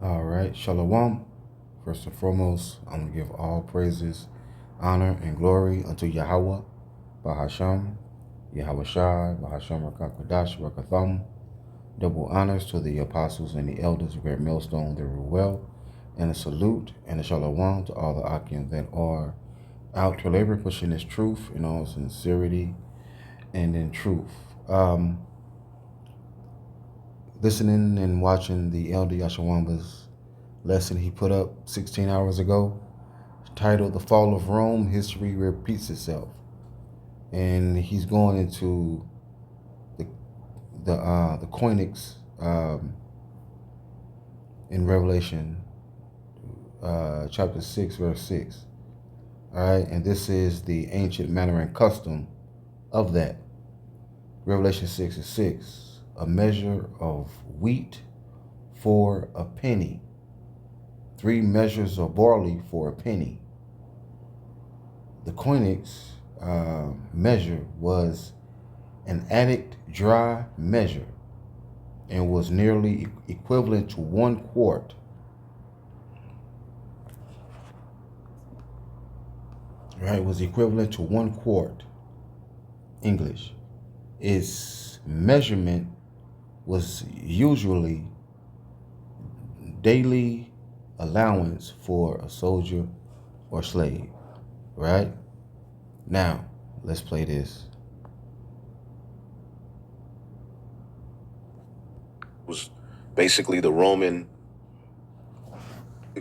All right, Shalom. First and foremost, I'm going to give all praises, honor, and glory unto Yahweh, Bahasham, Yahweh Shai, Bahasham Rakakwadash, Rakatham. Double honors to the apostles and the elders of Great Millstone, the Ruel, and a salute and a Shalom to all the Akim that are out to labor, pushing this truth in all sincerity and in truth. Listening and watching the Elder Yashawamba's lesson he put up 16 hours ago, titled The Fall of Rome, History Repeats Itself. And he's going into the Choenix in Revelation chapter 6, verse 6. All right, and this is the ancient manner and custom of that. Revelation 6 is 6. A measure of wheat for a penny. 3 measures of barley for a penny. The Choenix measure was an addict dry measure and was nearly equivalent to 1 quart. Right, was equivalent to 1 quart English. Its measurement was usually daily allowance for a soldier or slave. Right? Now, let's play this. Was basically the Roman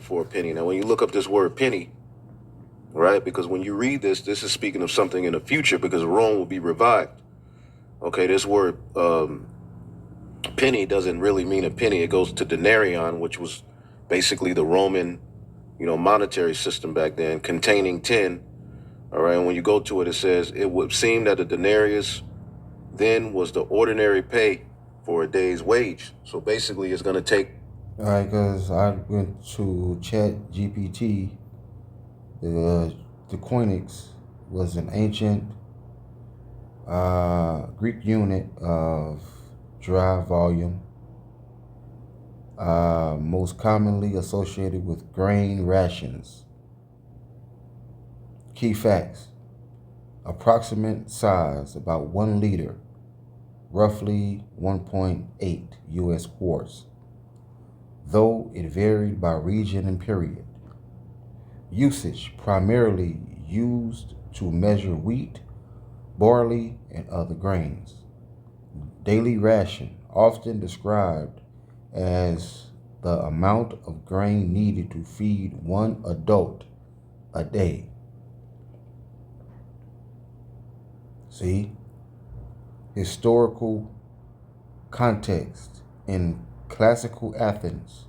for a penny. Now, when you look up this word penny, right, because when you read this is speaking of something in the future because Rome will be revived. Okay, this word penny doesn't really mean a penny. It goes to denarion, which was basically the Roman, monetary system back then, containing 10. All right, and when you go to it, it says it would seem that a denarius then was the ordinary pay for a day's wage. So basically, it's going to take. All right, because I went to Chat GPT. The Choenix was an ancient Greek unit of dry volume, most commonly associated with grain rations. Key facts: approximate size about 1 liter, roughly 1.8 U.S. quarts, though it varied by region and period. Usage: primarily used to measure wheat, barley, and other grains. Daily ration, often described as the amount of grain needed to feed 1 adult a day. See? Historical context. In classical Athens,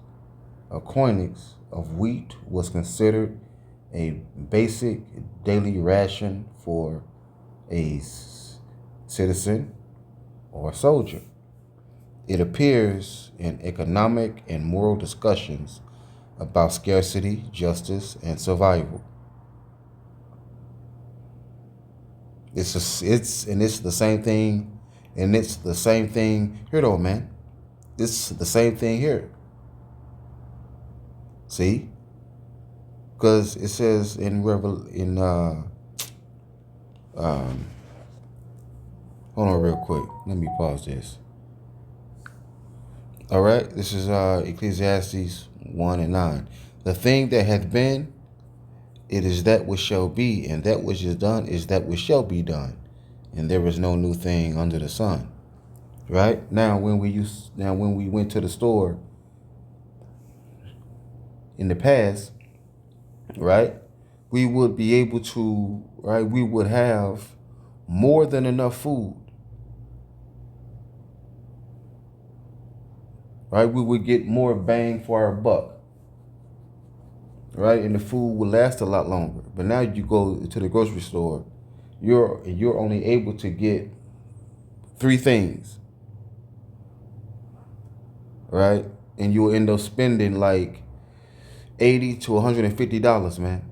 a choenix of wheat was considered a basic daily ration for a citizen or a soldier. It appears in economic and moral discussions about scarcity, justice, and survival. It's the same thing, and it's the same thing here though, man. It's the same thing here. See? Because it says hold on real quick. Let me pause this. All right, this is Ecclesiastes 1 and 9. The thing that hath been, it is that which shall be, and that which is done is that which shall be done, and there is no new thing under the sun. Right? Now when we went to the store in the past, right, we would be able to, right, we would have more than enough food. Right? We would get more bang for our buck. Right? And the food will last a lot longer. But now you go to the grocery store, you're only able to get 3 things. Right? And you'll end up spending like $80 to $150, man.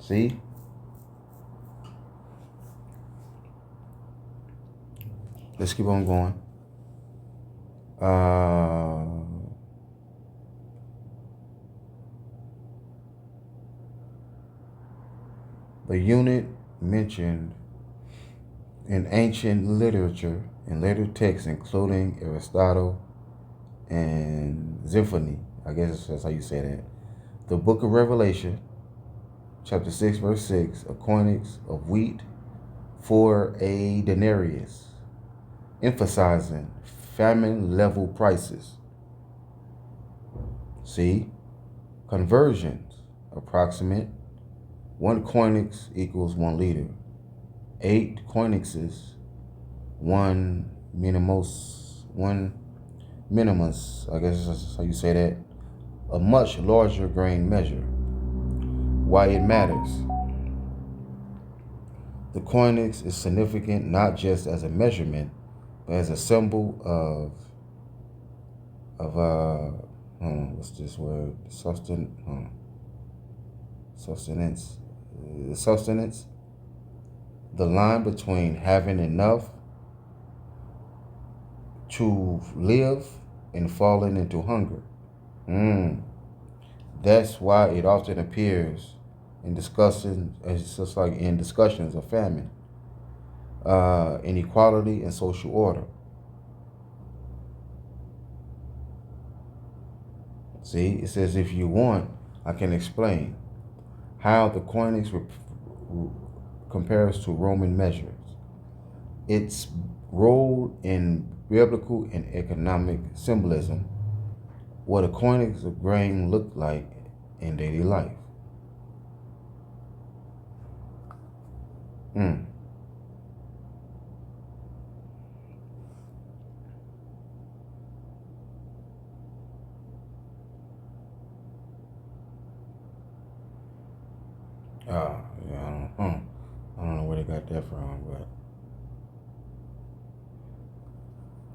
See? Let's keep on going. Uh, the unit mentioned in ancient literature and later texts, including Aristotle and Xenophony, I guess that's how you say that. The book of Revelation, chapter 6, verse 6, a Choenix of wheat for a denarius, emphasizing famine level prices. See, conversions, approximate 1 Choenix equals 1 liter. 8 Choenixes, one minimus, I guess that's how you say that, a much larger grain measure. Why it matters. The Choenix is significant not just as a measurement, but as a symbol what's this word? Sustenance. Sustenance. The line between having enough to live and falling into hunger. That's why it often appears in discussions, it's just like in discussions of famine, inequality, and social order. See, it says if you want, I can explain how the Choenix compares to Roman measures. Its role in biblical and economic symbolism, what a Choenix of grain looked like in daily life. Yeah, I don't know where they got that from, but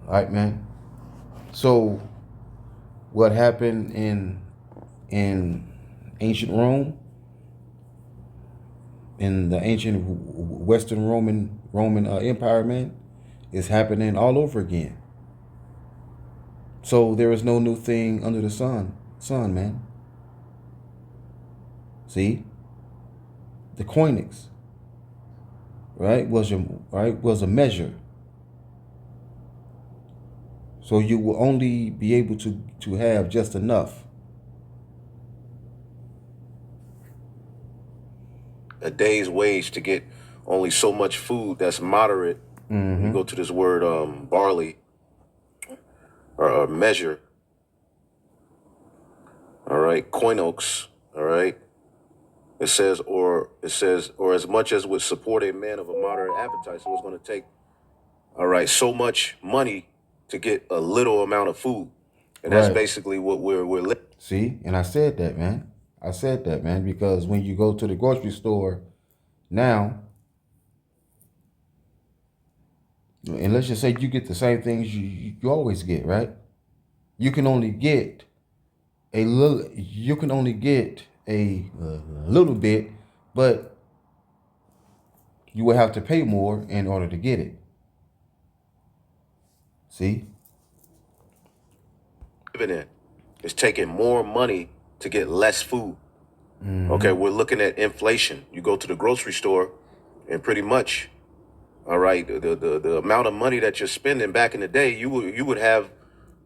all right, man. So, what happened in ancient Rome, in the ancient Western Roman Empire, man, is happening all over again. So there is no new thing under the sun, man. See, the Choenix, was a measure. So you will only be able to have just enough. A day's wage to get only so much food that's moderate. When you go to this word barley or measure, all right, koinox, all right. It says, or as much as would support a man of a moderate appetite. So it's going to take, all right, so much money to get a little amount of food, and that's basically what we're. See, and I said that, man. Because when you go to the grocery store now, and let's just say you get the same things you always get, right? You can only get a little. You can only get a little bit, but you will have to pay more in order to get it. See? Living in. It's taking more money to get less food. Okay, we're looking at inflation. You go to the grocery store, and pretty much, all right, the amount of money that you're spending back in the day, you would have,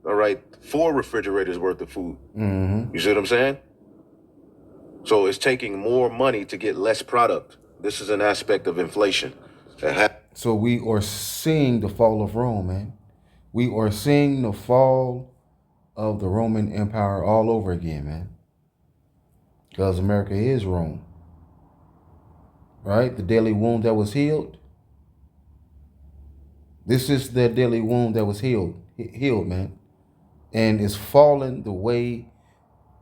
all right, 4 refrigerators worth of food. You see what I'm saying? So it's taking more money to get less product. This is an aspect of inflation. So we are seeing the fall of Rome, man. We are seeing the fall of the Roman Empire all over again, man. Because America is Rome. Right? The deadly wound that was healed. This is the deadly wound that was healed, man. And it's falling the way,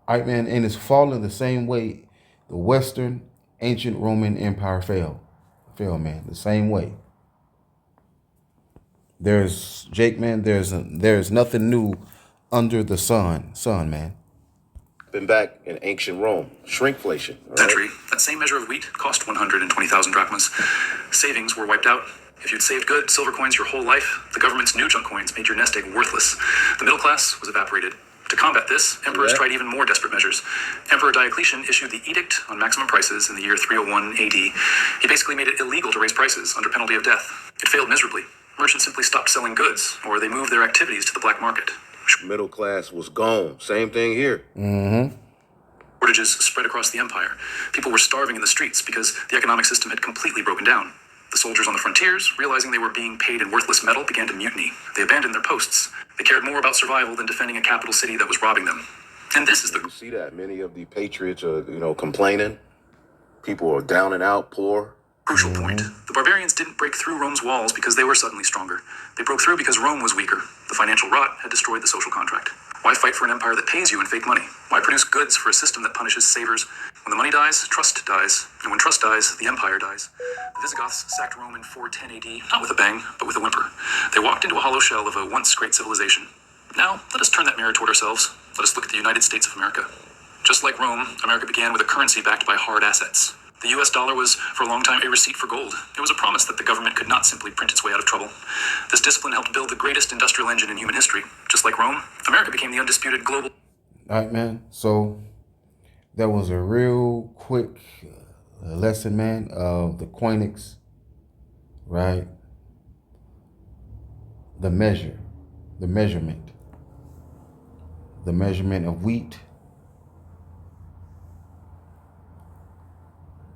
all right, man, and it's falling the same way the Western ancient Roman Empire fell. Man, the same way. There's Jake, man. There's nothing new under the sun, man. Been back in ancient Rome, shrinkflation. Century, that same measure of wheat cost 120,000 drachmas. Savings were wiped out. If you'd saved good silver coins your whole life, the government's new junk coins made your nest egg worthless. The middle class was evaporated. To combat this, emperors tried even more desperate measures. Emperor Diocletian issued the Edict on Maximum Prices in the year 301 AD. He basically made it illegal to raise prices under penalty of death. It failed miserably. Merchants simply stopped selling goods, or they moved their activities to the black market. Middle class was gone. Same thing here. Shortages spread across the empire. People were starving in the streets because the economic system had completely broken down. The soldiers on the frontiers, realizing they were being paid in worthless metal, began to mutiny. They abandoned their posts. They cared more about survival than defending a capital city that was robbing them. And this is the... You see that many of the patriots are, complaining. People are down and out, poor. crucial point. The barbarians didn't break through Rome's walls because they were suddenly stronger. They broke through because Rome was weaker. The financial rot had destroyed the social contract. Why fight for an empire that pays you in fake money? Why produce goods for a system that punishes savers? When the money dies, trust dies. And when trust dies, the empire dies. The Visigoths sacked Rome in 410 AD, not with a bang, but with a whimper. They walked into a hollow shell of a once great civilization. Now, let us turn that mirror toward ourselves. Let us look at the United States of America. Just like Rome, America began with a currency backed by hard assets. The US dollar was, for a long time, a receipt for gold. It was a promise that the government could not simply print its way out of trouble. This discipline helped build the greatest industrial engine in human history. Just like Rome, America became the undisputed global... All right, man. So that was a real quick lesson, man, of the Choenix, right? The measurement of wheat.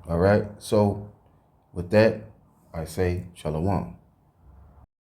All right. So with that, I say shalom.